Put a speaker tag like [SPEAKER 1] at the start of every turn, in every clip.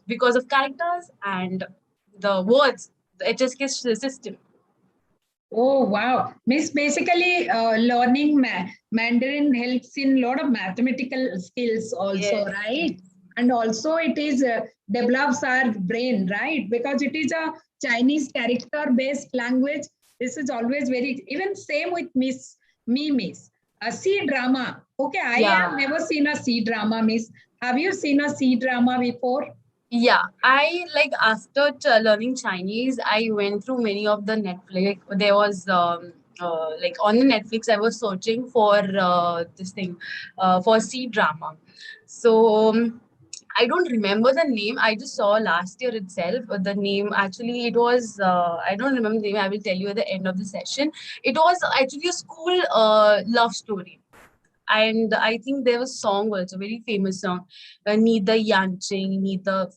[SPEAKER 1] because of characters and the words, the HSK system.
[SPEAKER 2] Oh, wow. Miss, basically, learning Mandarin helps in a lot of mathematical skills also,
[SPEAKER 1] Yes.
[SPEAKER 2] right? And also it is develops our brain, right? Because it is a Chinese character-based language. This is always very, even same with Miss. A C drama. Okay, I have
[SPEAKER 1] Yeah.
[SPEAKER 2] never seen a C drama, Miss. Have you seen a C drama before?
[SPEAKER 1] Yeah, I like after learning Chinese, I went through many of the Netflix. There was like on the Netflix, I was searching for this thing for C drama. So I don't remember the name. I just saw last year itself. The name actually it was I don't remember the name. I will tell you at the end of the session. It was actually a school love story. And I think there was a song also, very famous song, Neither Yanching, Neither.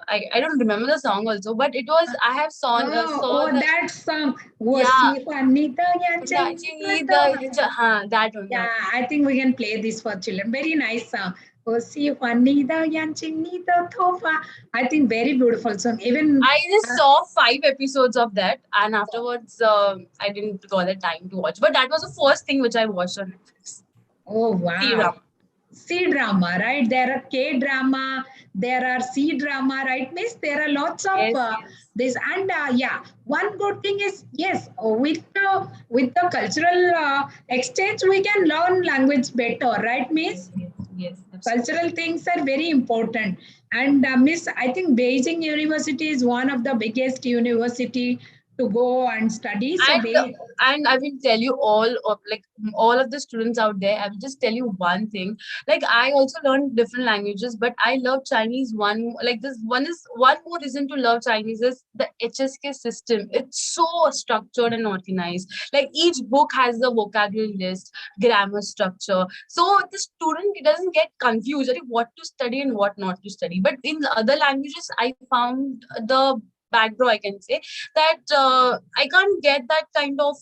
[SPEAKER 1] I don't remember the song also, but it was I have saw the
[SPEAKER 2] That song was
[SPEAKER 1] yeah
[SPEAKER 2] Sifanita
[SPEAKER 1] Yanching, Neither that one
[SPEAKER 2] Yeah,
[SPEAKER 1] that.
[SPEAKER 2] I think we can play this for children. Very nice song. Oh, Sifanita Yanchinita Thofa. I think very beautiful song. Even
[SPEAKER 1] I just saw 5 episodes of that, and afterwards I didn't got the time to watch. But that was the first thing which I watched on Netflix.
[SPEAKER 2] oh
[SPEAKER 1] C-drama.
[SPEAKER 2] wow. C drama, right? There are K drama, there are C drama, right? Miss, there are lots of
[SPEAKER 1] Yes, yes.
[SPEAKER 2] this, and yeah, one good thing is yes, with the cultural exchange, we can learn language better, right,
[SPEAKER 1] Yes,
[SPEAKER 2] Miss?
[SPEAKER 1] yes, yes, absolutely.
[SPEAKER 2] Cultural things are very important. And Miss, I think Beijing University is one of the biggest university to go and study. So
[SPEAKER 1] and and I will tell you all of the students out there, I will just tell you one thing. Like I also learned different languages, but I love Chinese. One more reason to love Chinese is the HSK system. It's so structured and organized. Like each book has the vocabulary list, grammar structure, so the student doesn't get confused like what to study and what not to study. But in other languages I found the background, I can say that I can't get that kind of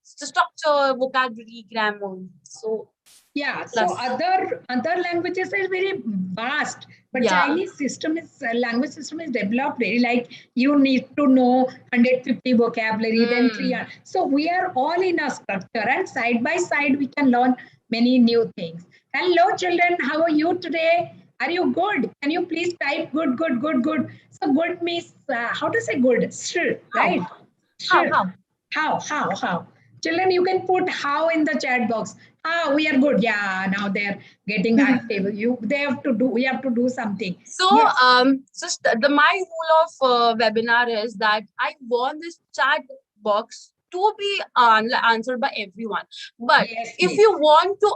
[SPEAKER 1] structure, vocabulary, grammar. So
[SPEAKER 2] yeah, so
[SPEAKER 1] plus,
[SPEAKER 2] other languages are very vast, but
[SPEAKER 1] yeah.
[SPEAKER 2] Chinese system is language system is developed very like you need to know 150 vocabulary, then three.
[SPEAKER 1] Hmm.
[SPEAKER 2] So we are all in a structure, and side by side we can learn many new things. Hello, children, how are you today? Are you good? Can you please type good, good, good, good? So good means how to say good? Sure,
[SPEAKER 1] How?
[SPEAKER 2] right?
[SPEAKER 1] How?
[SPEAKER 2] Sure.
[SPEAKER 1] How?
[SPEAKER 2] How? Children, you can put how in the chat box. Ah, we are good. Yeah, now they're getting active. They have to do. We have to do something.
[SPEAKER 1] So,
[SPEAKER 2] Yes,
[SPEAKER 1] the my rule of webinar is that I want this chat box to be answered by everyone. But
[SPEAKER 2] yes,
[SPEAKER 1] if
[SPEAKER 2] miss.
[SPEAKER 1] you want to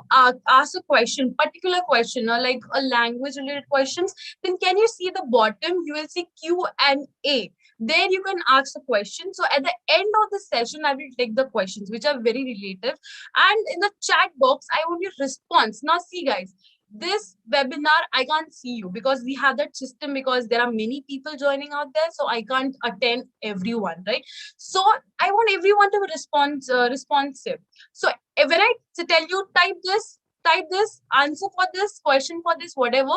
[SPEAKER 1] ask a question, particular question, or like a language related questions, then can you see the bottom? You will see Q and A. There you can ask a question. So at the end of the session, I will take the questions which are very relative, and in the chat box, I want your response. Now, see, guys, this webinar I can't see you because we have that system because there are many people joining out there, so I can't attend everyone, right? So I want everyone to be responsive. So when I tell you type this answer for this question for this whatever,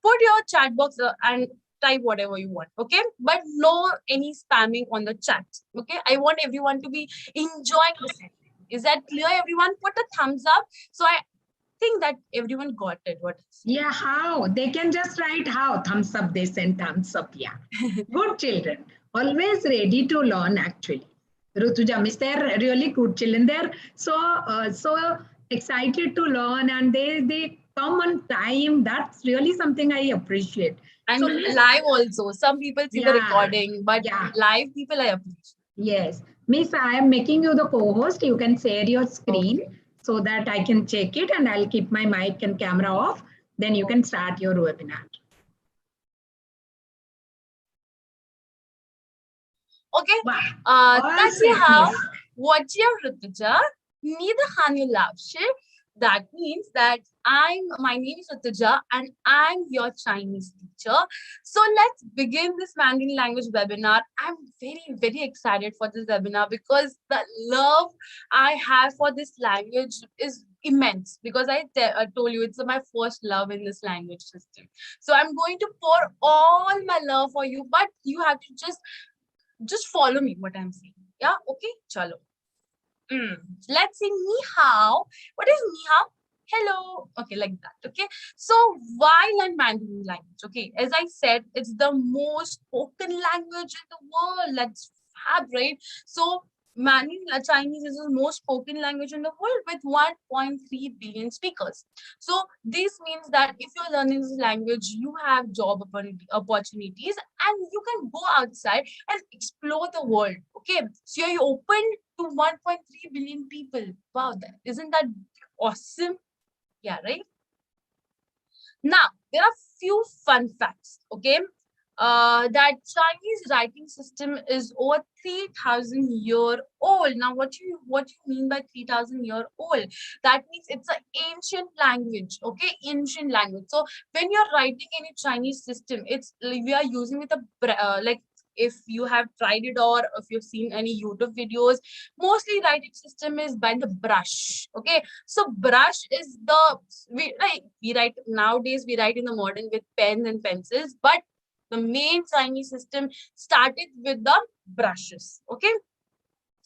[SPEAKER 1] put your chat box and type whatever you want, okay? But no any spamming on the chat, okay? I want everyone to be enjoying the session. Is that clear, everyone? Put a thumbs up. So I think that everyone got it. What is?
[SPEAKER 2] Yeah, how? They can just write how. Thumbs up, they send thumbs up. Yeah. Good children. Always ready to learn, actually. Rutuja, miss, they're really good children. They're so excited to learn and they come on time. That's really something I appreciate.
[SPEAKER 1] And
[SPEAKER 2] So, miss,
[SPEAKER 1] live also. Some people see the
[SPEAKER 2] yeah,
[SPEAKER 1] recording, but
[SPEAKER 2] yeah,
[SPEAKER 1] live people I appreciate.
[SPEAKER 2] yes. Miss, I am making you the co-host. You can share your screen
[SPEAKER 1] Okay.
[SPEAKER 2] so that I can check it and I'll keep my mic and camera off. Then you can start your webinar.
[SPEAKER 1] Okay.
[SPEAKER 2] Wow. All set,
[SPEAKER 1] Tachiha,
[SPEAKER 2] miss.
[SPEAKER 1] Wajia Rutuja, Nida Hani Lavshe. That means that my name is Rutuja and I'm your Chinese teacher. So let's begin this Mandarin language webinar. I'm very, very excited for this webinar because the love I have for this language is immense because I told you it's my first love in this language system. So I'm going to pour all my love for you, but you have to just follow me what I'm saying. Yeah, okay, chalo. Mm. Let's say ni hao. What is ni hao? Hello. Okay, like that. Okay. So why learn Mandarin language? Okay, as I said, it's the most spoken language in the world. Let's have, right? So Mandarin Chinese is the most spoken language in the world with 1.3 billion speakers. So this means that if you're learning this language, you have job opportunities and you can go outside and explore the world. Okay. So you're open to 1.3 billion people. Wow, isn't that awesome? Yeah, right? Now, there are few fun facts, okay? That Chinese writing system is over 3,000-year old. Now, what you mean by 3,000-year old? That means it's an ancient language, okay? Ancient language. So when you're writing any Chinese system, it's we are using with like if you have tried it or if you've seen any YouTube videos, mostly writing system is by the brush, okay? So brush is the we write nowadays we write in the modern with pens and pencils, but the main Chinese system started with the brushes. Okay.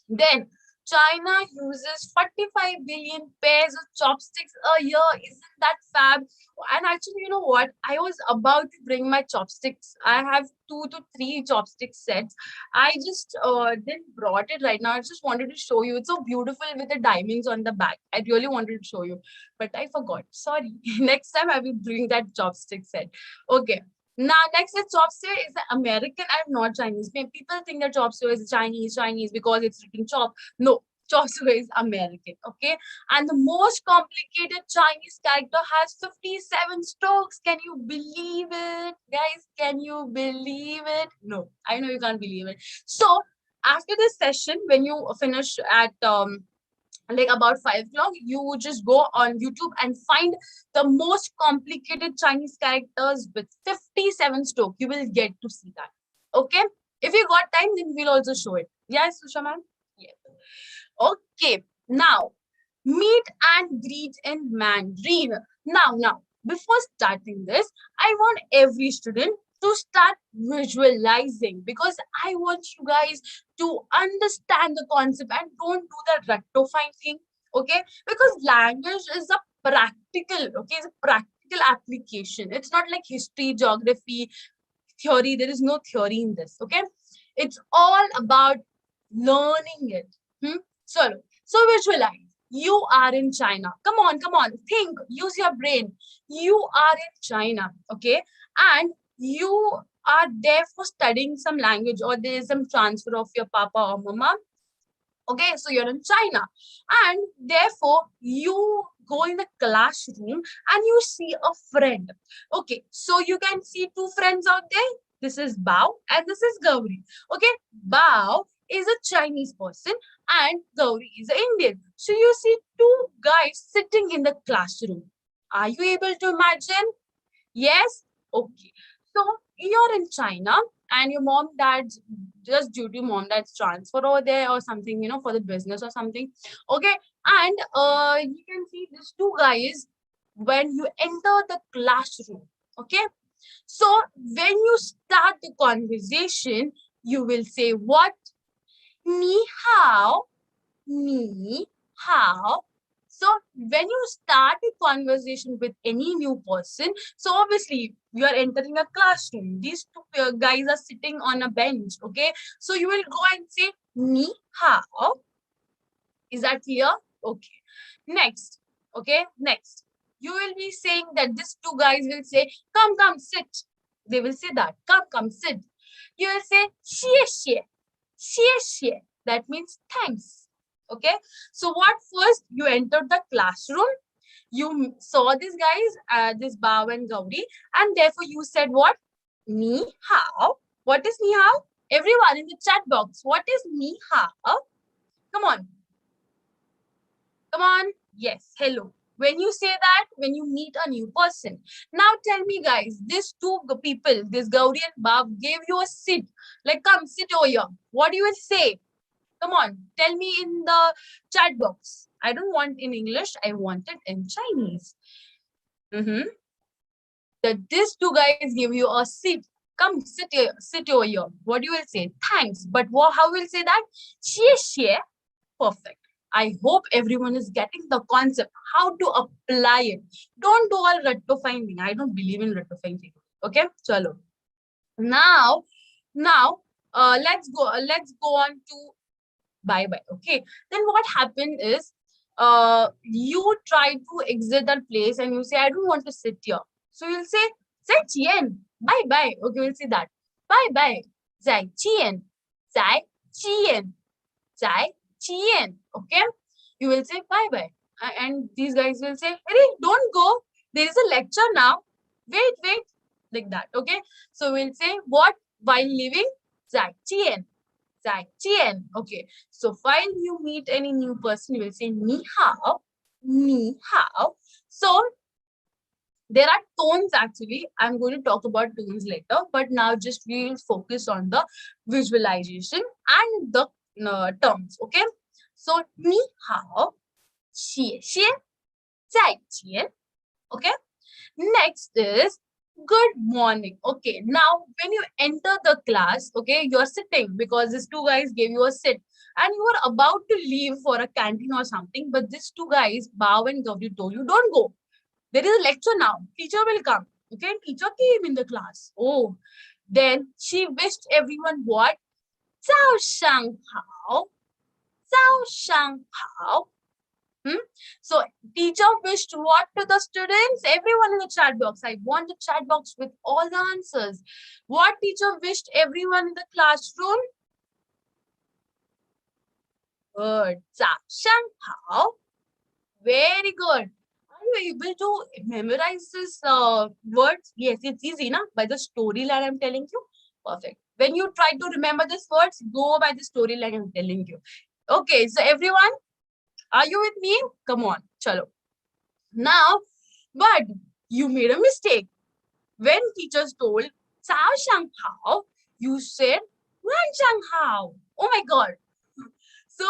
[SPEAKER 1] Then China uses 45 billion pairs of chopsticks a year. Isn't that fab? And actually, you know what? I was about to bring my chopsticks. I have 2 to 3 chopstick sets. I just didn't brought it right now. I just wanted to show you. It's so beautiful with the diamonds on the back. I really wanted to show you, but I forgot. Sorry. Next time I will bring that chopstick set. Okay. Now, next is chopstick is American and not Chinese. People think that chopstick is Chinese because it's written chop. No, chopstick is American. Okay, and the most complicated Chinese character has 57 strokes. Can you believe it, guys? Can you believe it? No, I know you can't believe it. So after this session, when you finish at like about 5 o'clock, you would just go on YouTube and find the most complicated Chinese characters with 57 stroke. You will get to see that. Okay. If you got time, then we'll also show it. Yes, Susha ma'am? Yes. Okay. Now, meet and greet in Mandarin. Now, before starting this, I want every student to start visualizing because I want you guys to understand the concept and don't do the rectifying thing. Okay, because language is a practical, okay, it's a practical application. It's not like history, geography, theory. There is no theory in this. Okay, it's all about learning it. So, so visualize. You are in China. Come on, think, use your brain. You are in China, okay? And you are there for studying some language or there is some transfer of your papa or mama. Okay, so you're in China. And therefore, you go in the classroom and you see a friend. Okay, so you can see 2 friends out there. This is Bao and this is Gauri. Okay, Bao is a Chinese person and Gauri is an Indian. So you see 2 guys sitting in the classroom. Are you able to imagine? Yes? Okay. So you're in China and your mom, dad's just due to mom, dad's transfer over there or something, for the business or something. Okay. And you can see these 2 guys when you enter the classroom. Okay. So when you start the conversation, you will say what? Ni hao, ni hao. So when you start a conversation with any new person, so obviously you are entering a classroom. These 2 guys are sitting on a bench, okay? So you will go and say ni hao. Is that clear? Okay. Next, okay? Next, you will be saying that these 2 guys will say, come, sit. They will say that, come, sit. You will say, 谢谢. That means thanks. Okay. So what first? You entered the classroom. You saw these guys, this Bao and Gauri, and therefore you said what? Ni hao. What is ni hao? Everyone in the chat box, what is ni hao? Come on. Come on. Yes. Hello. When you say that, when you meet a new person. Now tell me, guys, these 2 people, this Gauri and Bab, gave you a sit. Like, come, sit over here. What do you will say? Come on, tell me in the chat box. I don't want in English. I want it in Chinese. That these two guys give you a seat. Come sit here, sit over here. What you will say? Thanks. But how will say that? 谢谢. Perfect. I hope everyone is getting the concept, how to apply it. Don't do all rectifying thing. I don't believe in rectifying thing. Okay, chalo. Now, let's go on to bye bye. Okay, then what happened is, you try to exit that place and you say, I don't want to sit here. So you'll say, 再见, bye bye. Okay, we'll say that. Bye bye. 再见, 再见, 再见. Okay, you will say bye bye. And these guys will say, hey, don't go. There is a lecture now. Wait. Like that. Okay, so we'll say what while leaving? 再见. 再见. Okay, so while you meet any new person, you will say 你好, 你好. So there are tones actually. I'm going to talk about tones later, but now just we will focus on the visualization and the terms. Okay, so 你好, 谢谢, 再见. Okay, next is good morning. Okay, now when you enter the class, okay, you're sitting because these two guys gave you a sit and you are about to leave for a canteen or something, but these two guys, Bao and Gavri, told you don't go. There is a lecture now. Teacher will come. Okay, and teacher came in the class. Oh, then she wished everyone what? 早上好,早上好. So teacher wished what to the students? Everyone in the chat box. I want the chat box with all the answers. What teacher wished everyone in the classroom? Good. 早上好. Very good. Are you able to memorize this words? Yes, it's easy, na? By the storyline I'm telling you. Perfect. When you try to remember these words, go by the storyline I'm telling you. Okay, so everyone, are you with me? Come on, chalo. Now, but you made a mistake. When teachers told 早上好, you said 晚上好. Oh my God. So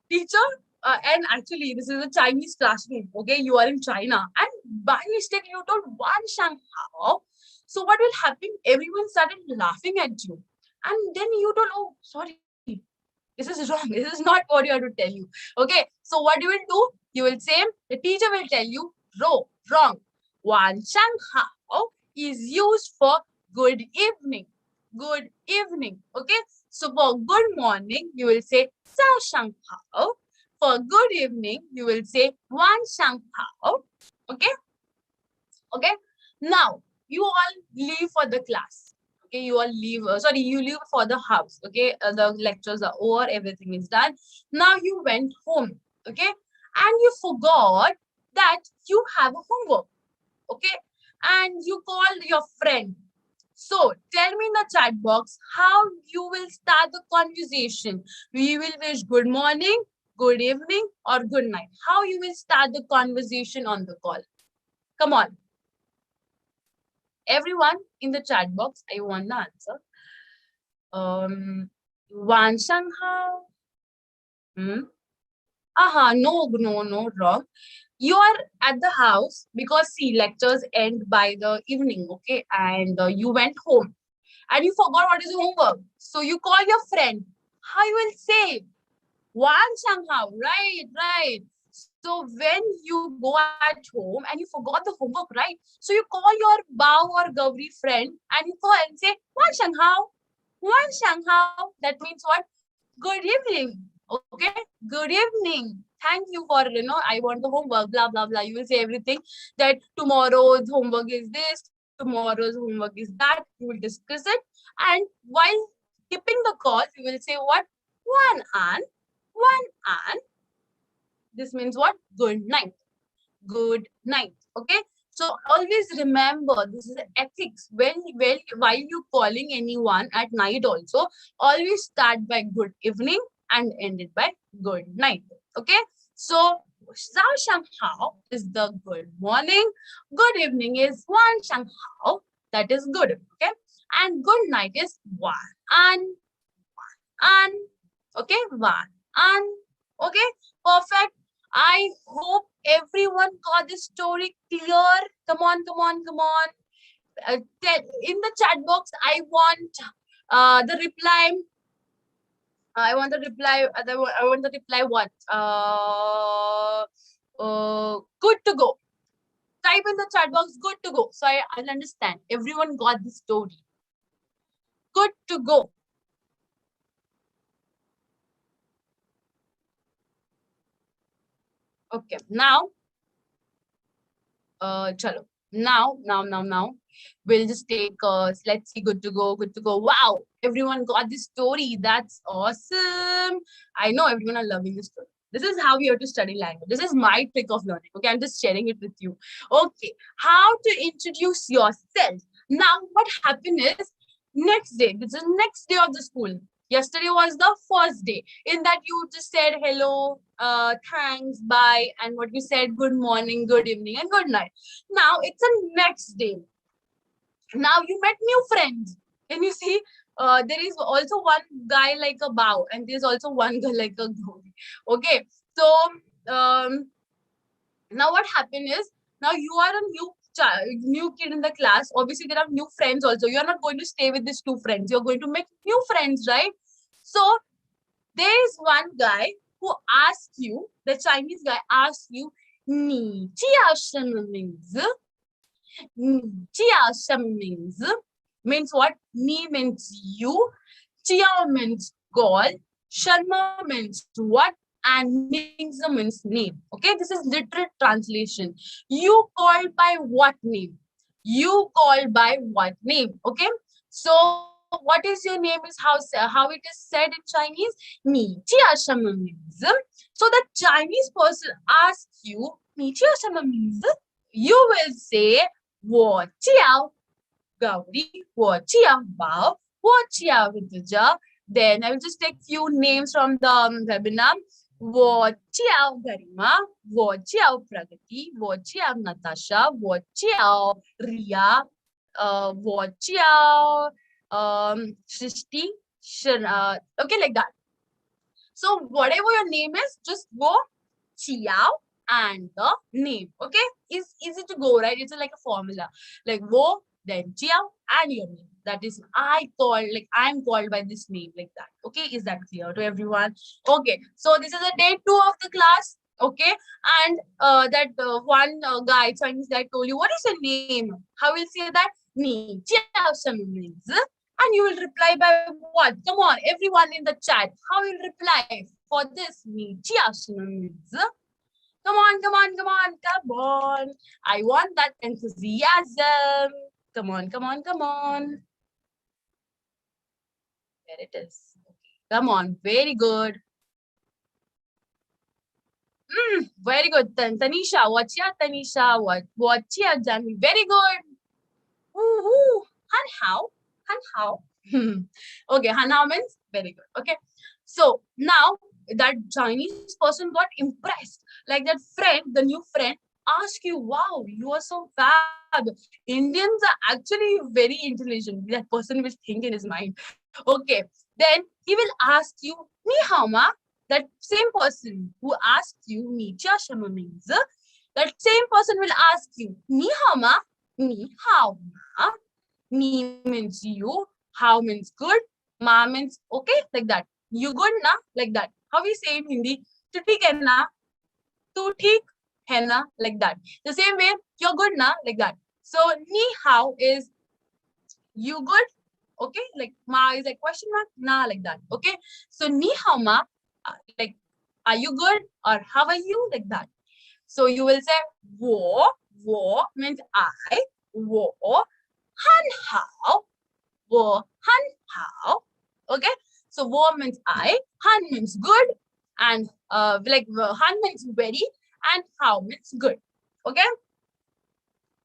[SPEAKER 1] teacher, and actually this is a Chinese classroom. Okay, you are in China, and by mistake you told 晚上好. So what will happen? Everyone started laughing at you, and then you told, oh, sorry. This is wrong. This is not what you have to tell you. Okay. So what you will do? You will say, the teacher will tell you, wrong. 晚上好 is used for good evening. Good evening. Okay. So for good morning, you will say 早上好. For good evening, you will say 晚上好. Okay. Okay. Now you all leave for the class. Okay, you all leave, you leave for the house. Okay, the lectures are over, everything is done. Now you went home. Okay, and you forgot that you have a homework. Okay, and you called your friend. So tell me in the chat box how you will start the conversation. We will wish good morning, good evening, or good night. How you will start the conversation on the call? Come on. Everyone in the chat box, I want the answer. 晚上好. No, wrong. You are at the house because see, lectures end by the evening, okay? And you went home and you forgot what is your homework. So you call your friend. How you will say? 晚上好, right. So when you go at home and you forgot the homework, right? So you call your Bao or Gauri friend and you call and say, 晚上好. 晚上好. That means what? Good evening. Okay? Good evening. Thank you for, I want the homework, blah, blah, blah. You will say everything that tomorrow's homework is this, tomorrow's homework is that. You will discuss it. And while skipping the call, you will say what? 晚安. 晚安. This means what? Good night. Good night. Okay. So always remember, this is ethics. While you calling anyone at night also, always start by good evening and end it by good night. Okay. So 早上好 is the good morning. Good evening is 晚上好. That is good. Okay. And good night is 晚安. 晚安. Okay. 晚安. Okay. Perfect. I hope everyone got this story clear. Come on, come on, come on. In the chat box, I want the reply. I want the reply. I want the reply. What? Good to go. Type in the chat box. Good to go. So I'll understand. Everyone got the story. Good to go. Okay. Now, chalo. Now, we'll just take, let's see, good to go, good to go. Wow, everyone got this story. That's awesome. I know everyone are loving this story. This is how you have to study language. This is my trick of learning. Okay, I'm just sharing it with you. Okay, how to introduce yourself. Now, what happened is, next day, this is next day of the school. Yesterday was the first day. In that, you just said hello, thanks, bye, and what you said, good morning, good evening, and good night. Now it's a next day. Now you met new friends. Can you see? There is also one guy like a bow, and there's also one girl like a gauri. Okay, so now what happened is, now you are a new child, new kid in the class. Obviously, there are new friends also. You are not going to stay with these two friends. You're going to make new friends, right? So there is one guy who asks you, the Chinese guy asks you, 你叫什么名字? 你叫什么名字 means what? Ni means you, Jiao means God, Sharma means what, and Mingzi means name. Okay, this is literal translation. You called by what name? You called by what name? Okay, so what is your name is how it is said in Chinese. 你叫什么名字? So the Chinese person asks you, 你叫什么名字? You will say, 我叫 Gauri, 我叫Bao, 我叫 Rituja. Then I will just take few names from the webinar. 我叫 Garima, 我叫 Pragati, 我叫 Natasha, 我叫 Ria, 我叫 Srishti, okay, like that. So whatever your name is, just go Chiao and the name. Okay, it's easy to go, right? It's like a formula, like wo, then Chiao and your name. That is, I'm called by this name, like that. Okay, is that clear to everyone? Okay, so this is a day 2 of the class. Okay, and that one guy, Chinese guy, told you, what is your name? How will say that? 你叫什么名字? And you will reply by what? Come on, everyone in the chat. How will you reply for this? 你叫什么名字? Come on, come on, come on, come on. I want that enthusiasm. Come on, come on, come on. There it is. Come on, very good. Very good. Tanisha, what's your Tanisha? What's your Jamie? Very good. Woohoo. Han how? Han how? Okay, Han how means very good. Okay. So now that Chinese person got impressed. Like that friend, the new friend, ask you, wow, you are so fab. Indians are actually very intelligent. That person will think in his mind. Okay. Then he will ask you, ni hao ma? That same person who asked you, ni cha shama means, that same person will ask you, ni hao ma? Ni hao ma? Ni means you, how means good, ma means okay, like that. You good na? Like that. How we say in Hindi? Tu theek hai na? Tu theek hai na? Like that. The same way, you're good na? Like that. So ni hao is you good? Okay, like ma is like question mark, na, like that. Okay, so ni hao ma, like are you good or how are you, like that. So you will say wo means I, wo han hao, wo han hao. Okay, so wo means I, han means good, and like han means very, and hao means good. Okay.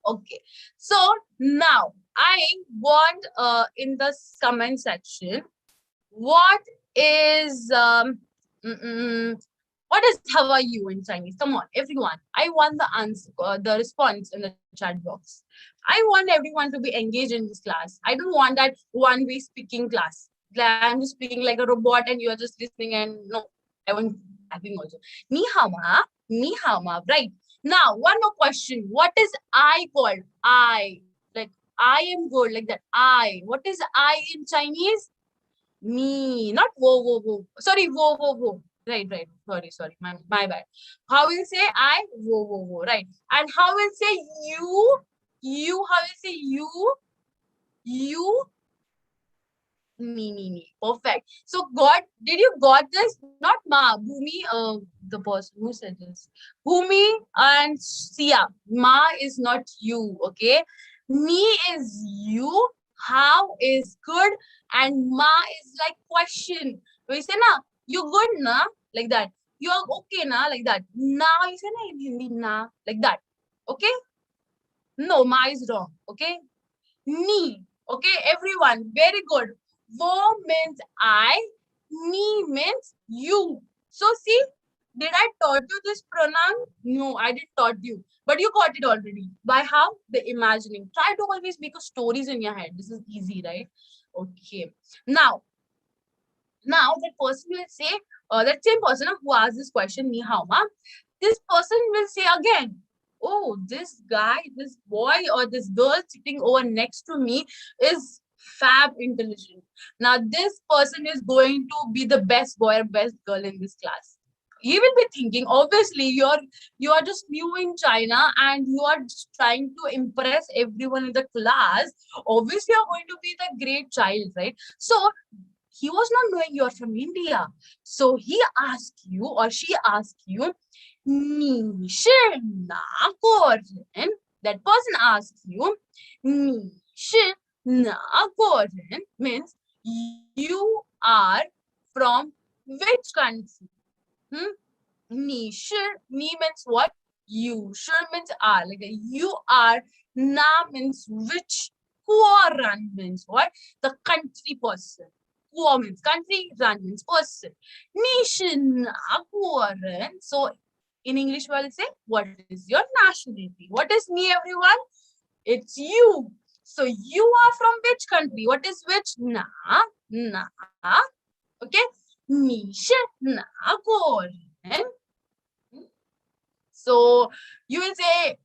[SPEAKER 1] Okay, so now I want in the comment section, what is what is how are you in Chinese? Come on, everyone. I want the answer, the response in the chat box. I want everyone to be engaged in this class. I don't want that one-way speaking class. I'm just speaking like a robot and you're just listening and no, I want typing also. Ni hao ma, Ni hao ma. Right. Now, one more question. What is I called? I. Like, I am good. Like that. I. What is I in Chinese? Ni. Not wo, wo, wo. Sorry, wo, wo, wo. Right, right. Sorry. My bad. How will say I? Wo, wo, wo. Right. And how will say you? You. How will say you? You. Me. Perfect. So did you got this? Not Ma, Bhumi, the person who said this. Bhumi and Sia. Ma is not you, okay? Me is you. How is good. And Ma is like question. We say na, you good na? Like that. You are okay na? Like that. Na, you say na in Hindi na? Like that. Okay? No, Ma is wrong. Okay? Ni. Okay, everyone. Very good. Wo means I. Ni means you. So see, did I taught you this pronoun? No, I didn't taught you. But you got it already. By how? The imagining. Try to always make a stories in your head. This is easy, right? Okay. Now that person will say, that same person who asked this question, ni hao ma, this person will say again, oh, this guy, this boy or this girl sitting over next to me is fab intelligent. Now this person is going to be the best boy or best girl in this class. You will be thinking, obviously, you are just new in China and you are just trying to impress everyone in the class. Obviously, you're going to be the great child, right? So he was not knowing you're from India. So he asked you or she asked you, "Ni shi na goren?" That person asks you, "Ni shi na goren?" means you are from which country? Hmm? Ni shi, ni means what? You. Shi means are. Like you are. Na means which. Kuoran means what? The country person. Kuo means country, ran means person. Nation Akuaran. So in English, we'll say, what is your nationality? What is me, everyone? It's you. So you are from which country? What is which? Na. Okay. Nation Akuaran. So you will say,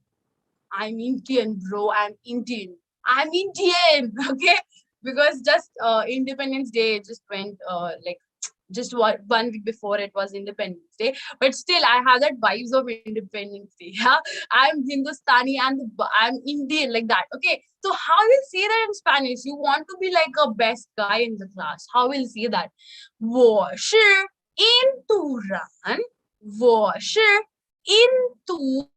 [SPEAKER 1] I'm Indian, bro. I'm Indian. I'm Indian. Okay. Because just Independence Day just went like just 1 week before it was Independence Day. But still, I have that vibes of Independence Day. Yeah. I'm Hindustani and I'm Indian like that. Okay. So how will you say that in Spanish? You want to be like a best guy in the class. How will you say that? 我是印度人。我是印度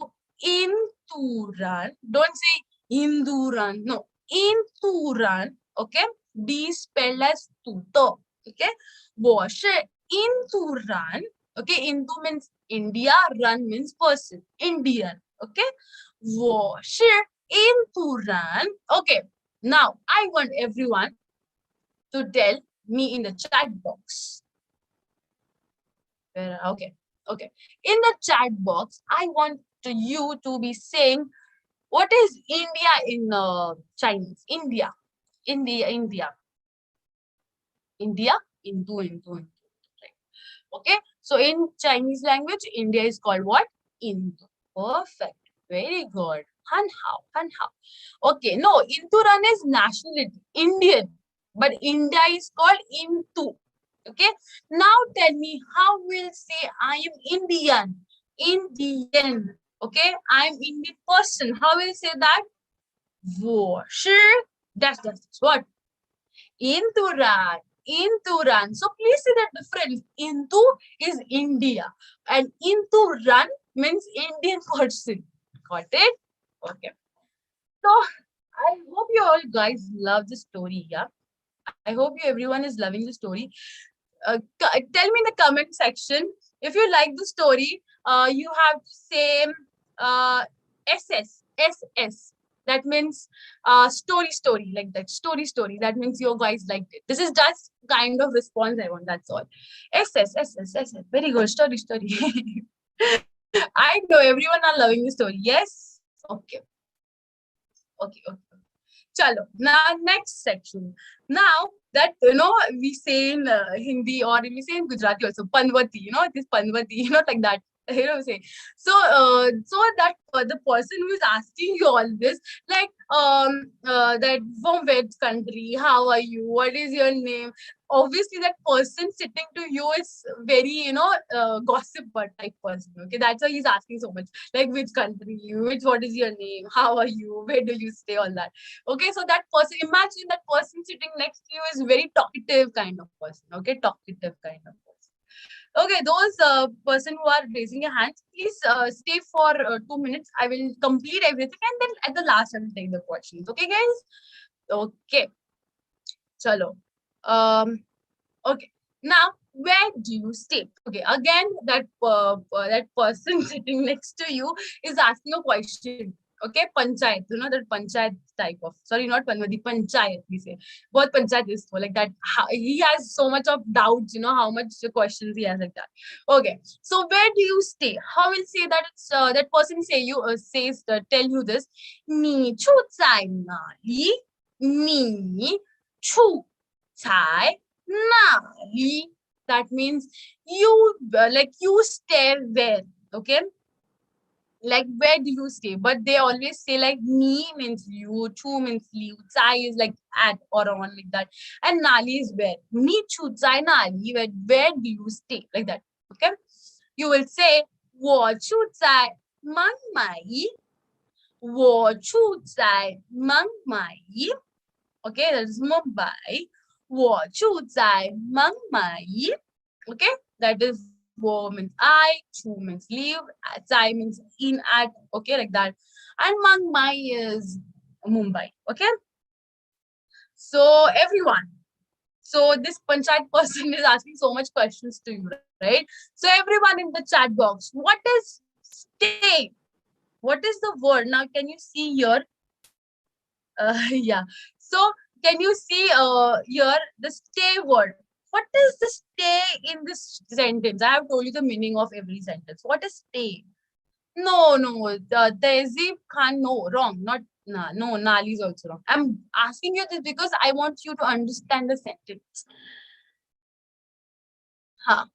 [SPEAKER 1] Induran. Don't say Induran. No, Induran. Okay. D spelled as tuto. Okay. 我是印度人. Okay. Indu means India. Run means person. Indian. Okay. 我是印度人. Okay. Now, I want everyone to tell me in the chat box. Okay. In the chat box, I want you to be saying what is India in Chinese. India. India. Into. Right. Okay. So in Chinese language, India is called what? Into. Perfect. Very good. Han hao. Okay. No, Inturan is nationality. Indian. But India is called Into. Okay. Now tell me how we'll say I am Indian. Indian. Okay. I'm Indian person. How will you say that? 我是 that's what? Induran. So please see the difference. Into is India. And Induran means Indian person. Got it? Okay. So I hope you all guys love the story. Yeah. I hope everyone is loving the story. Tell me in the comment section if you like the story. You have to say SS. That means story like that. Story. That means you guys liked it. This is just kind of response I want. That's all. SS. Very good. Story. I know everyone are loving the story. Yes. Okay. Chalo. Now next section. Now that we say in Hindi or we say in Gujarati also Panvati. It is Panvati. Not like that. You know what I'm saying? So, so that the person who is asking you all this, like, that from which country, how are you, what is your name? Obviously, that person sitting to you is very, gossiper type person. Okay, that's why he's asking so much. Like, which country, what is your name, how are you, where do you stay, all that. Okay, so that person, imagine that person sitting next to you is very talkative kind of person. Okay, talkative kind of person. Okay, those person who are raising your hands, please stay for 2 minutes. I will complete everything, and then at the last I will take the questions. Okay, guys. Okay, chalo. Um. Okay. Now, where do you stay? Okay. Again, that person sitting next to you is asking a question. Okay, panchayat. You know that panchayat type of. Sorry, not panchayat. Panchayat. We say. What panchayat is for like that. He has so much of doubts. You know how much questions he has like that. Okay. So where do you stay? How will say that it's that person say you says tell you this. 你住在哪里？你住在 Nali. That means you like you stay where, okay? Like where do you stay? But they always say like ni means you, chu means leave, chai is like at or on like that, and Nali is where. Ni chu chai Nali. Where do you stay? Like that. Okay. You will say 我住在孟买. 我住在孟买. Okay, that is Mumbai. 我住在孟买. Okay, that is wo means I, chu means leave, zai means in at. Okay, like that. And Mang Mai is Mumbai. Okay, so everyone. So this panchayat person is asking so much questions to you, right? So everyone in the chat box, what is stay? What is the word? Now, can you see here? Yeah. So can you see here the stay word? What is the stay in this sentence? I have told you the meaning of every sentence. What is stay? No, no, Tehzeeb Khan, no, wrong. Not no, Nali is also wrong. I'm asking you this because I want you to understand the sentence. Huh.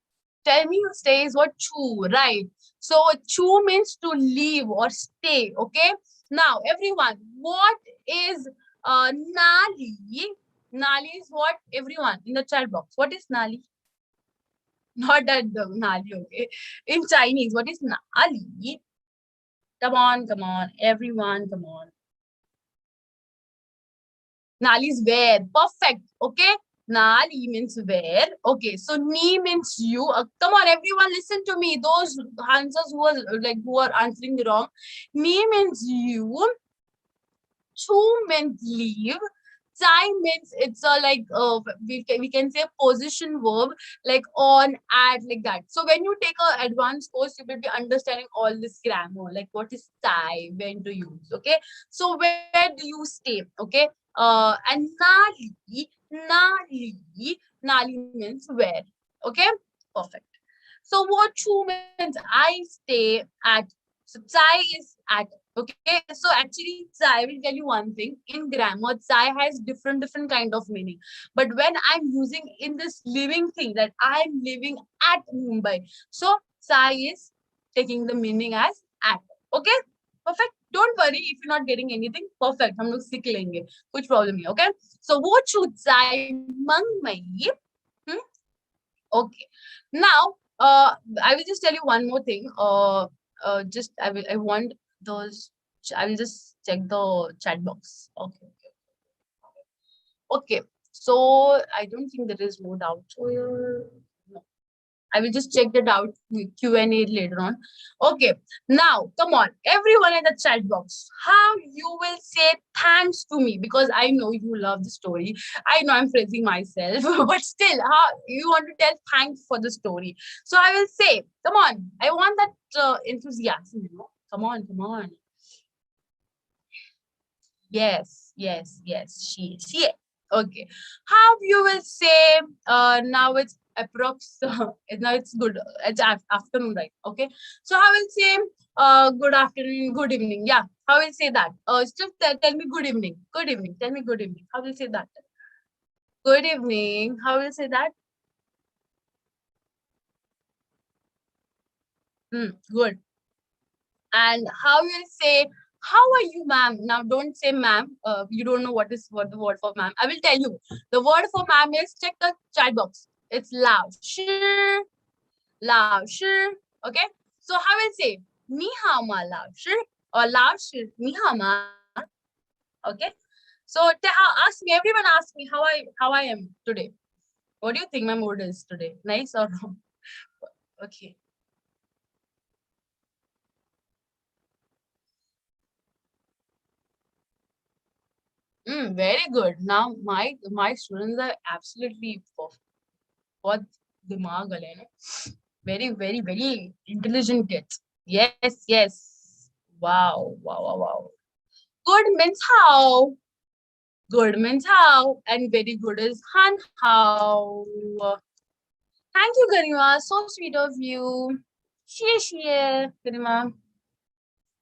[SPEAKER 1] Tell me stay is what chu, right? So chu means to leave or stay. Okay. Now, everyone, what is Nali? Nali is what? Everyone in the chat box. What is Nali? Not that the Nali, okay. In Chinese, what is Nali? Come on, everyone, come on. Nali is where. Perfect. Okay. Nali means where. Okay. So ni means you. Come on, everyone, listen to me. Those answers who are answering wrong. Ni means you. Chu means leave. Chai means it's a we can say position verb like on, at, like that. So when you take a advanced course, you will be understanding all this grammar, like what is chai, when to use. Okay, so where do you stay? Okay, and nali means where. Okay, perfect. So what chu means I stay at. So chai is at. Okay, so actually, I will tell you one thing. In grammar, chai has different kind of meaning. But when I'm using in this living thing that I'm living at Mumbai, so chai is taking the meaning as at. Okay, perfect. Don't worry if you're not getting anything. Perfect. हम लोग सीख लेंगे. कुछ problem नहीं. Okay. So वो chu chai mang mai. Hmm? Okay. Now, I will just tell you one more thing. Just I want those. I will just check the chat box. Okay. Okay. So I don't think there is no doubt here. No. I will just check the doubt Q&A later on. Okay. Now, come on, everyone in the chat box, how you will say thanks to me, because I know you love the story. I know I'm praising myself, but still, how you want to tell thanks for the story. So I will say, come on, I want that enthusiasm, you know. Come on, come on. Yes, yes, yes, she. Okay. How you will say now it's approx now it's good. It's afternoon, right? Okay. So how will say good afternoon, good evening. Yeah. How will say that? Just tell me good evening. Good evening. Tell me good evening. How will say that? Good evening. How will say that? Good. And how you'll say, how are you, ma'am? Now don't say ma'am. You don't know what the word for ma'am. I will tell you. The word for ma'am is, check the chat box. It's lao shi, lao shi. Okay. So how will say, ni hao ma lao shi, or lao shi ni hao ma. Okay. So ask me. Everyone ask me how I am today. What do you think my mood is today? Nice or wrong? Okay. Very good. Now my students are absolutely बहुत दिमाग वाले हैं ना. Very intelligent kids. Yes, yes. Wow, wow, wow, wow. Good means how. Good means how, and very good is han how. Thank you, Garima. So sweet of you. Share, Garima.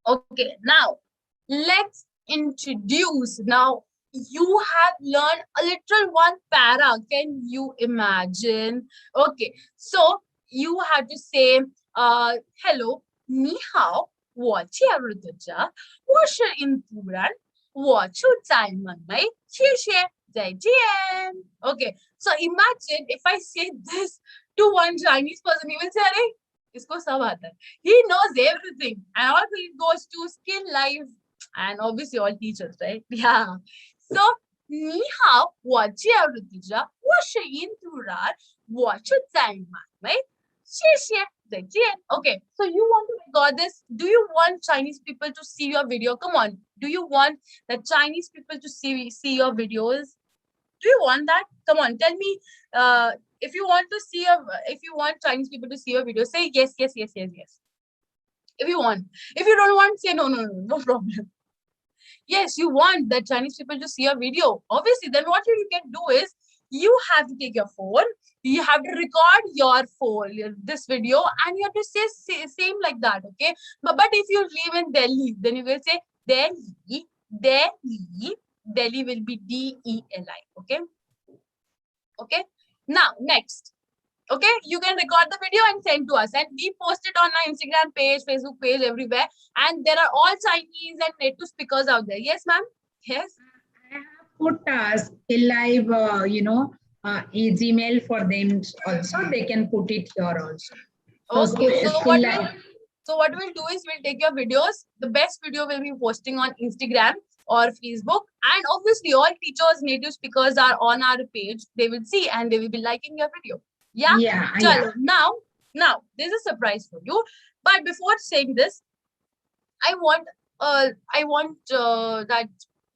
[SPEAKER 1] Okay, now let's introduce. Now you have learned a little one para. Can you imagine? Okay, so you have to say, hello, ni hao, 我介入的着，我是印度人，我住在孟买，谢谢，再见. Okay, so imagine if I say this to one Chinese person, he will say, "Arey, isko sab aata hai." He knows everything, and all he goes to skill life, and obviously all teachers, right? Yeah. So 你好，我叫鲁迪哲，我是印度人，我住在马来，谢谢，再见. Okay, so you want to record this? Do you want Chinese people to see your video? Come on, do you want the Chinese people to see your videos? Do you want that? Come on, tell me. If you want to see if you want Chinese people to see your video, say yes, yes, yes, yes, yes. If you want. If you don't want, say no, no, no, no problem. Yes, you want the Chinese people to see your video. Obviously, then what you can do is, you have to take your phone, you have to record your phone, this video, and you have to say same like that, okay? But if you live in Delhi, then you will say Delhi, Delhi, Delhi will be DELI, okay? Okay, now next. Okay, you can record the video and send to us, and we post it on our Instagram page, Facebook page, everywhere. And there are all Chinese and native speakers out there. Yes, ma'am. Yes.
[SPEAKER 2] I have put still live, a Gmail for them also. They can put it here also.
[SPEAKER 1] Okay. So what we'll do is, we'll take your videos. The best video will be posting on Instagram or Facebook, and obviously all teachers, native speakers are on our page. They will see and they will be liking your video. Yeah.
[SPEAKER 2] Yeah.
[SPEAKER 1] Now there's a surprise for you. But before saying this, I want that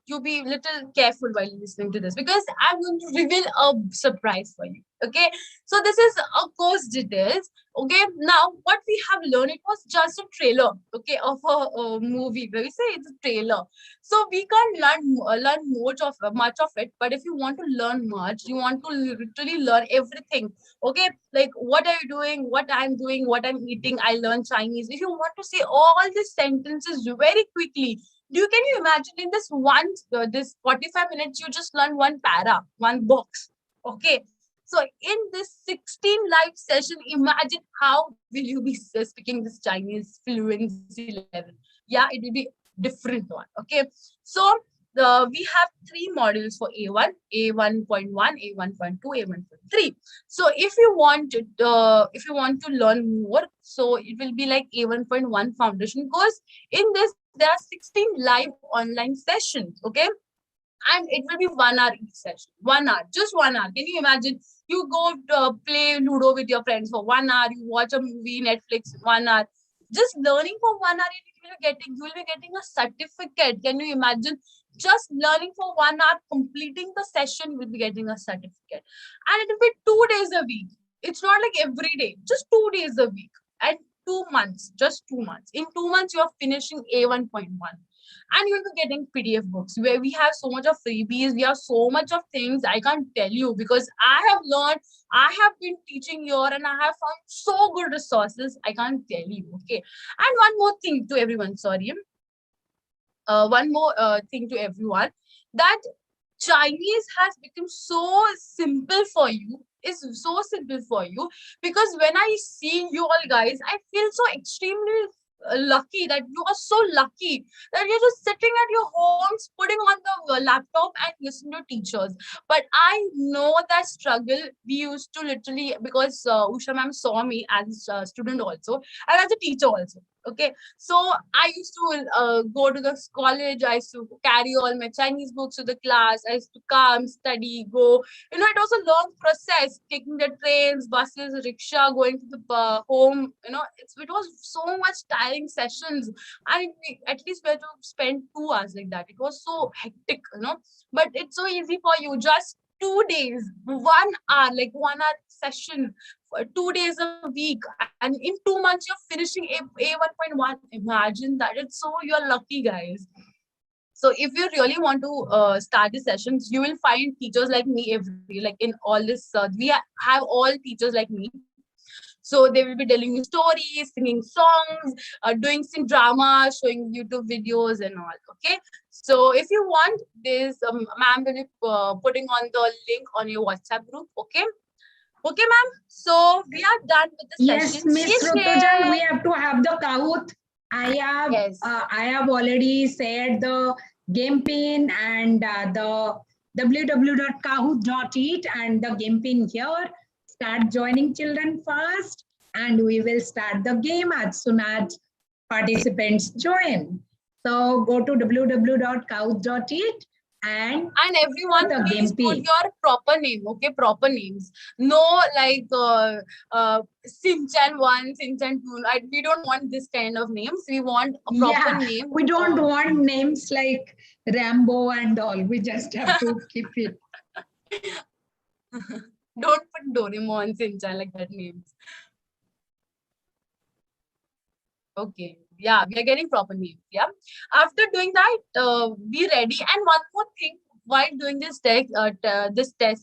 [SPEAKER 1] you be little careful while listening to this, because I'm going to reveal a surprise for you. Okay, so this is a course details. Okay, now what we have learned, it was just a trailer, okay, of a movie. We say it's a trailer, so we can't learn much of it. But if you want to learn much, you want to literally learn everything. Okay, like what are you doing, what I'm doing, what I'm eating, I learn Chinese. If you want to say all these sentences very quickly, can you imagine, in this 45 minutes you just learn one para, one box. Okay, so in this 16 live session, imagine how will you be speaking this Chinese fluency level. Yeah, it will be different one. Okay, so we have 3 modules for A1, A1.1, A1.2, A1.3. So if you want to learn more, so it will be like A1.1 foundation course. In this, there are 16 live online sessions. Okay, and it will be 1 hour each session. 1 hour, just 1 hour. Can you imagine? You go play Ludo with your friends for 1 hour. You watch a movie, Netflix, 1 hour. Just learning for 1 hour, you will be getting a certificate. Can you imagine? Just learning for 1 hour, completing the session, you will be getting a certificate. And it will be 2 days a week. It's not like every day, just 2 days a week. And 2 months, just 2 months. In 2 months, you are finishing A1.1. And you'll be getting PDF books where we have so much of freebies. We have so much of things I can't tell you, because I have learned, I have been teaching here, and I have found so good resources. I can't tell you. Okay. And one more thing to everyone, sorry. One more thing to everyone, that Chinese has become so simple for you is so simple for you, because when I see you all guys, I feel so extremely lucky, that you are so lucky that you're just sitting at your homes, putting on the laptop and listen to teachers. But I know that struggle. We used to literally, because Usha ma'am saw me as a student also and as a teacher also. Okay, so I used to go to the college. I used to carry all my Chinese books to the class. I used to come, study, go. It was a long process, taking the trains, buses, rickshaw, going to the home. It was so much tiring sessions. At least we had to spend 2 hours like that. It was so hectic. But it's so easy for you. Just 2 days, 1 hour, like 1 hour session, for 2 days a week, and in 2 months you're finishing A 1.1. Imagine that. You're lucky, guys. So if you really want to start the sessions, you will find teachers like me like in all this. Have all teachers like me. So they will be telling you stories, singing songs, doing some drama, showing YouTube videos and all. Okay. So if you want this, ma'am will be putting on the link on your WhatsApp group. Okay. Okay, ma'am. So we are done with the
[SPEAKER 2] Yes,
[SPEAKER 1] session.
[SPEAKER 2] Miss Rutuja, we have to have the Kahoot.
[SPEAKER 1] Yes.
[SPEAKER 2] I have already said the game pin and the www.kahoot.it and the game pin here. Start joining children first, and we will start the game as soon as participants join. So go to www.kahoot.it and
[SPEAKER 1] everyone,
[SPEAKER 2] the
[SPEAKER 1] please
[SPEAKER 2] game
[SPEAKER 1] put
[SPEAKER 2] pin.
[SPEAKER 1] your proper name. Okay, proper names. No, like Sinchan 1, Sinchan 2. We don't want this kind of names. We want a proper name.
[SPEAKER 2] We don't want names like Rambo and all. We just have to keep it.
[SPEAKER 1] Don't put Doraemon, Sinchan like that names. Okay. Yeah, we are getting proper names. Yeah. After doing that, be ready. And one more thing, while doing this test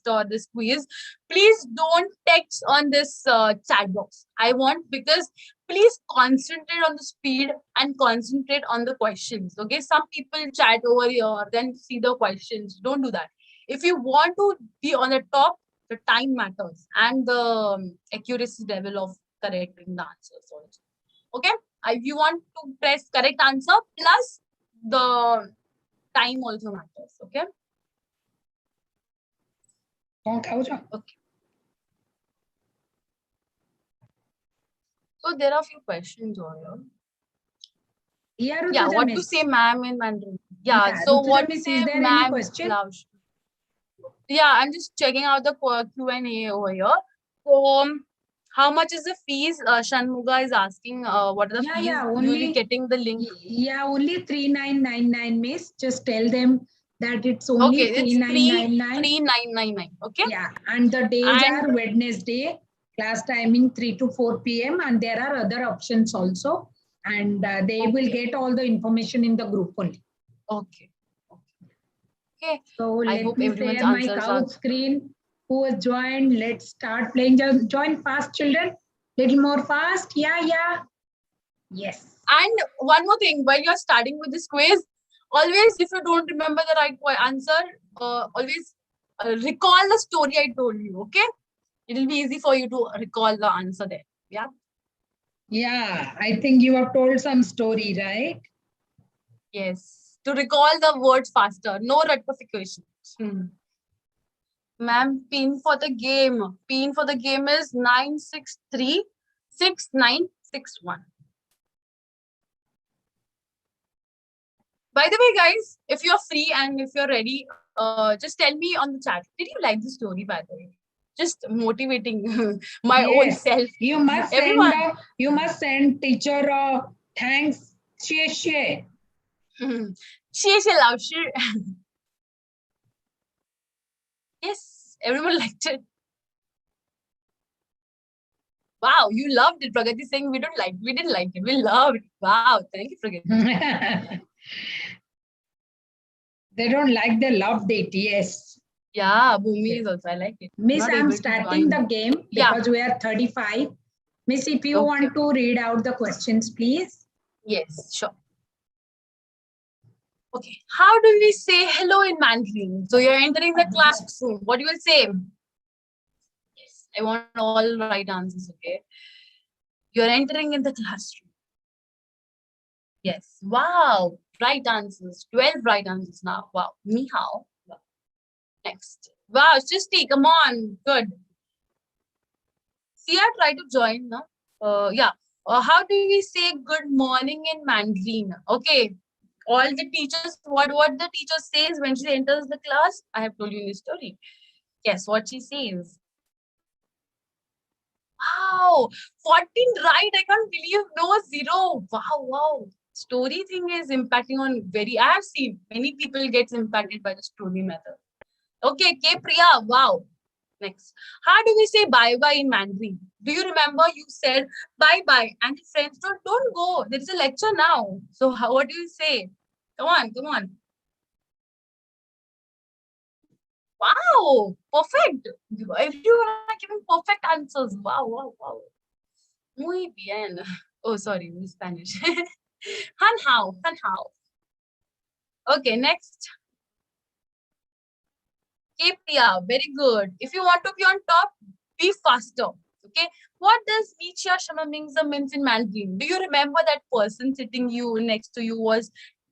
[SPEAKER 1] or this quiz, please don't text on this chat box. I want, because please concentrate on the speed and concentrate on the questions. Okay. Some people chat over here, then see the questions. Don't do that. If you want to be on the top, the time matters and the accuracy level of correcting the answers also. Okay. If you want to press correct answer, plus the time also matters. Okay. Okay. So there are a few questions over here. Yeah, what to say, ma'am, in Mandarin? Yeah, so what to say, ma'am? Yeah, I'm just checking out the Q&A over here. So, how much is the fees? Shanmuga is asking, what are the fees?
[SPEAKER 2] Yeah,
[SPEAKER 1] You will be getting the link.
[SPEAKER 2] Yeah, only 3999, miss. Just tell them that it's only 3999.
[SPEAKER 1] 3999. Okay.
[SPEAKER 2] Yeah, and the days are Wednesday, class timing 3 to 4 p.m. And there are other options also. And they will get all the information in the group only.
[SPEAKER 1] Okay. Okay.
[SPEAKER 2] So let me share my Kahoot screen. Who has joined? Let's start playing. Just join fast, children. Little more fast. Yeah. Yes.
[SPEAKER 1] And one more thing, while you're starting with this quiz, always, if you don't remember the right answer, always recall the story I told you. Okay. It will be easy for you to recall the answer there. Yeah.
[SPEAKER 2] Yeah, I think you have told some story, right?
[SPEAKER 1] Yes. To recall the words faster. No rectification. Ma'am, pin for the game. Pin for the game is 9636961. By the way, guys, if you're free and if you're ready, just tell me on the chat. Did you like the story, by the way? Just motivating my own self.
[SPEAKER 2] You must send teacher thanks. Xie.
[SPEAKER 1] Lao Shi. Yes, everyone liked it. Wow, you loved it. Pragati saying we didn't like it. We loved it. Wow, thank you, Pragati.
[SPEAKER 2] They don't like, they loved it. Yes.
[SPEAKER 1] Yeah, Bhumi is also. I like it.
[SPEAKER 2] Miss, I'm starting the game because we are 35. Miss, if you want to read out the questions, please.
[SPEAKER 1] Yes, sure. Okay. How do we say hello in Mandarin? So you're entering the classroom. What do you will say? Yes. I want all right answers, okay? You're entering in the classroom. Yes. Wow. Right answers. 12 right answers now. Wow. Ni hao. Wow. Next. Wow. Srishti, come on. Good. Sia, try to join. No? Yeah. How do we say good morning in Mandarin? Okay. All the teachers, what the teacher says when she enters the class, I have told you in the story. Guess what she says? Wow, 14 right. I can't believe no zero. Wow, wow. Story thing is impacting on very, I have seen many people gets impacted by the story method. Okay, K Priya, wow. Next. How do we say bye bye in Mandarin? Do you remember you said bye bye and the friends don't go. There is a lecture now. So what do you say? Come on, come on. Wow, perfect. Everyone are giving perfect answers. Wow, wow, wow. Muy bien. Oh, sorry, in Spanish. Han hao, han hao. Okay, next. Priya, very good. If you want to be on top, be faster. Okay. What does Micha Shamamingza means in Mandarin? Do you remember that person sitting you next to you was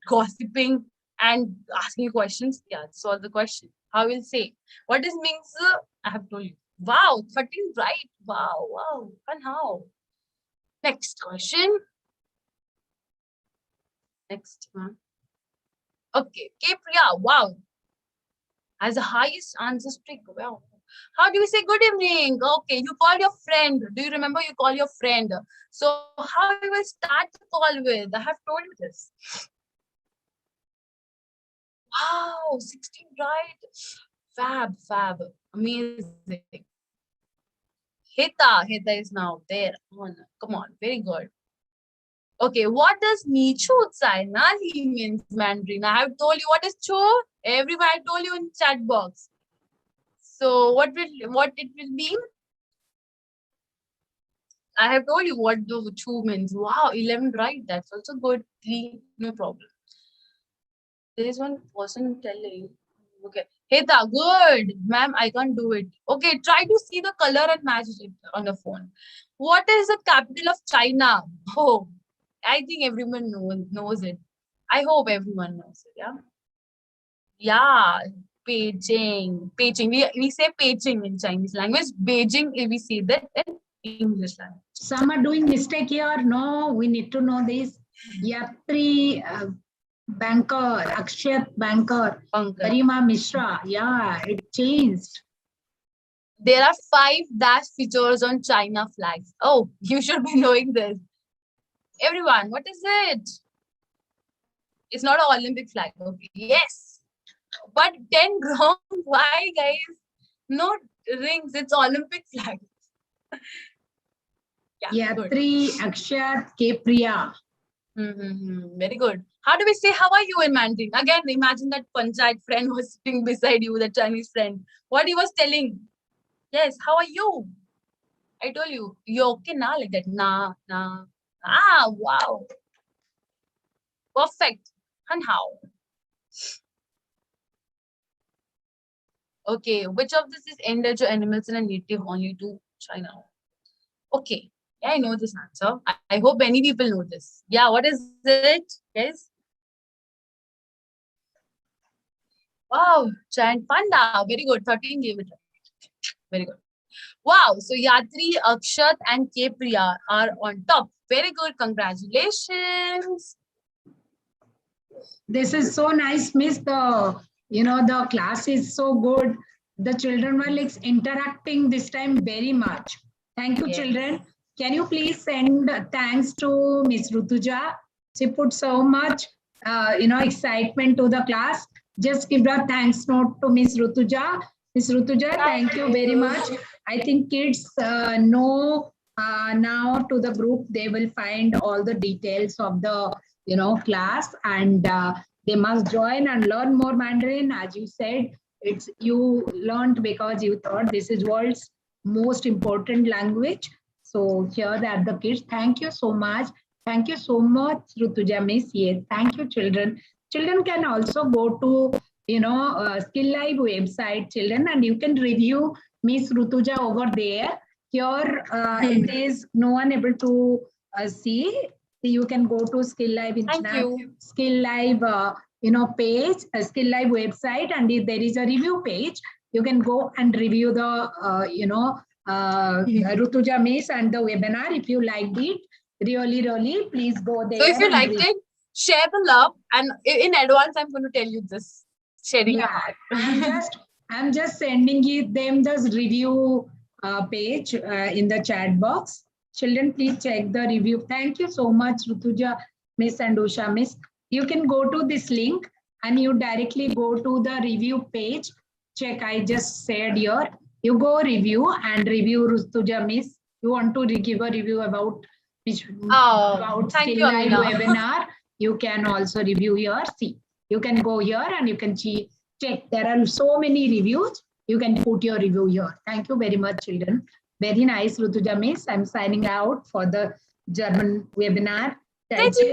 [SPEAKER 1] gossiping and asking you questions? Yeah, that's all the question. How will say? What is means? I have told you. Wow, 13 right. Wow, wow. And how? Next question. Next one. Okay, Priya, wow, has the highest answer streak. Wow. How do you say good evening? Okay, you call your friend. Do you remember you call your friend? So how you will start the call with? I have told you this. Wow, 16 right. Fab, fab. Amazing. Hita is now there. Come on, very good. Okay, what does Nichu Tsainali means Mandarin? I have told you what is Cho. Everyone I told you in chat box. So what it will be? I have told you what the two means. Wow, 11 right. That's also good. 3, no problem. There is one person telling. Okay. Heta, good. Ma'am, I can't do it. Okay, try to see the color and match it on the phone. What is the capital of China? Oh, I think everyone knows it. I hope everyone knows it. Yeah. Yeah. Beijing. Beijing. We say Beijing in Chinese language. Beijing, we say that in English language.
[SPEAKER 2] Some are doing mistake here. No, we need to know this. Yatri banker, Akshat banker, Garima Mishra. Yeah, it changed.
[SPEAKER 1] There are 5 dash features on China flags. Oh, you should be knowing this. Everyone, what is it? It's not an Olympic flag. Okay. Yes. But 10 wrong. Why, guys? No rings. It's Olympic flag.
[SPEAKER 2] Yeah, Yatri, Akshat, Priya.
[SPEAKER 1] Very good. How do we say how are you in Mandarin? Again, imagine that Panchayat friend was sitting beside you, the Chinese friend. What he was telling? Yes, how are you? I told you, you're okay now, like that. Nah, nah. Ah, wow. Perfect. And how? Okay, which of this is endangered animals in a native only to China? Okay, yeah, I know this answer. I hope many people know this. Yeah, what is it, guys? Wow, giant panda. Very good. 13 gave it right. Very good. Wow, so Yatri, Akshat, and K Priya are on top. Very good. Congratulations.
[SPEAKER 2] This is so nice, Miss. The class is so good. The children were like interacting this time very much. Thank you, children. Can you please send thanks to Miss Rutuja? She put so much, excitement to the class. Just give a thanks note to Miss Rutuja. Miss Rutuja, thank you very much. I think kids know now to the group, they will find all the details of the class, and they must join and learn more Mandarin. As you said, it's you learned because you thought this is world's most important language. So here are the kids. Thank you so much. Thank you so much, Rutuja Miss. Yes, thank you, children. Children can also go to Skill Live website, children, and you can review Miss Rutuja over there. Here it is no one able to see. You can go to Skill Live Skill Live page, Skill Live website, and if there is a review page, you can go and review the Rutuja Miss and the webinar. If you liked it, really, please go there.
[SPEAKER 1] So if you liked it, share the love, and in advance, I'm going to tell you this. Sharing your heart.
[SPEAKER 2] I'm just sending them the review page in the chat box. Children, please check the review. Thank you so much, Rutuja Miss and Usha Miss. You can go to this link and you directly go to the review page. Check, I just said here. You go review and review Rutuja Miss. You want to give a review about Skill Live webinar. You can also review here. See, you can go here and you can check. There are so many reviews. You can put your review here. Thank you very much, children. Very nice, Rutuja Miss. I'm signing out for the German webinar. Thank you.